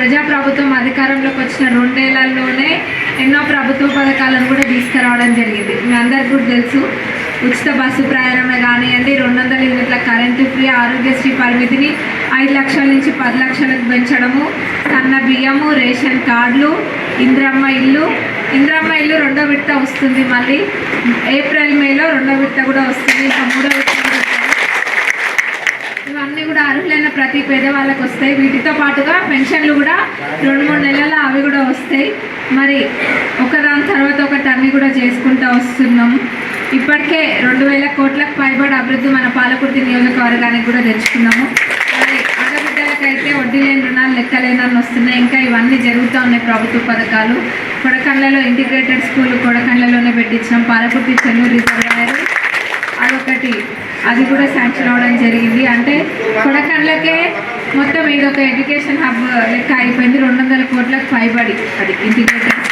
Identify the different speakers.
Speaker 1: ప్రజాప్రభుత్వం అధికారంలోకి వచ్చిన 2 ఏళ్లలోనే ఎన్నో ప్రభుత్వ పథకాలను కూడా తీసుకురావడం జరిగింది. మీ అందరికీ కూడా తెలుసు. ఉచిత బస్సు ప్రయాణమే కానివ్వండి, 200 యూనిట్ల కరెంటు ఫ్రీ, ఆరోగ్యశ్రీ పరిమితిని 5 లక్షల నుంచి 10 లక్షలకు పెంచడము, సన్న బియ్యము, రేషన్ కార్డులు, ఇంద్రమ్మ ఇల్లు 2వ విడత వస్తుంది. మళ్ళీ ఏప్రిల్ మేలో 2వ విడత కూడా వస్తుంది. ఇంకా 3వ విడత కూడా ఇవన్నీ కూడా అర్హులైన ప్రతి పేదవాళ్ళకు వస్తాయి. వీటితో పాటుగా పెన్షన్లు కూడా 2-3 నెలల అవి కూడా వస్తాయి. మరి ఒకదాని తర్వాత ఒకటి అన్నీ కూడా చేసుకుంటూ వస్తున్నాము. ఇప్పటికే 2000 కోట్లకు పైబడి అభివృద్ధి మన పాలకుర్తి నియోజకవర్గానికి కూడా తెచ్చుకున్నాము. మరి ఆడబిడ్డలకైతే వడ్డీ లేని రుణాలు లెక్కలేనని వస్తున్నాయి. ఇంకా ఇవన్నీ జరుగుతూ ఉన్నాయి ప్రభుత్వ పథకాలు. కొడకండ్లలో ఇంటిగ్రేటెడ్ స్కూల్ కొడకండ్లలోనే పెట్టించాం. పాలకుర్తి చెన్నూరు రిజర్వాయర్ అదొకటి, అది కూడా శాంక్షన్ అవ్వడం జరిగింది. అంటే కొడకండ్లకే మొత్తం ఇదొక ఎడ్యుకేషన్ హబ్ లెక్క అయిపోయింది. 200 కోట్లకు పైబడి అది ఇంటిగ్రేటెడ్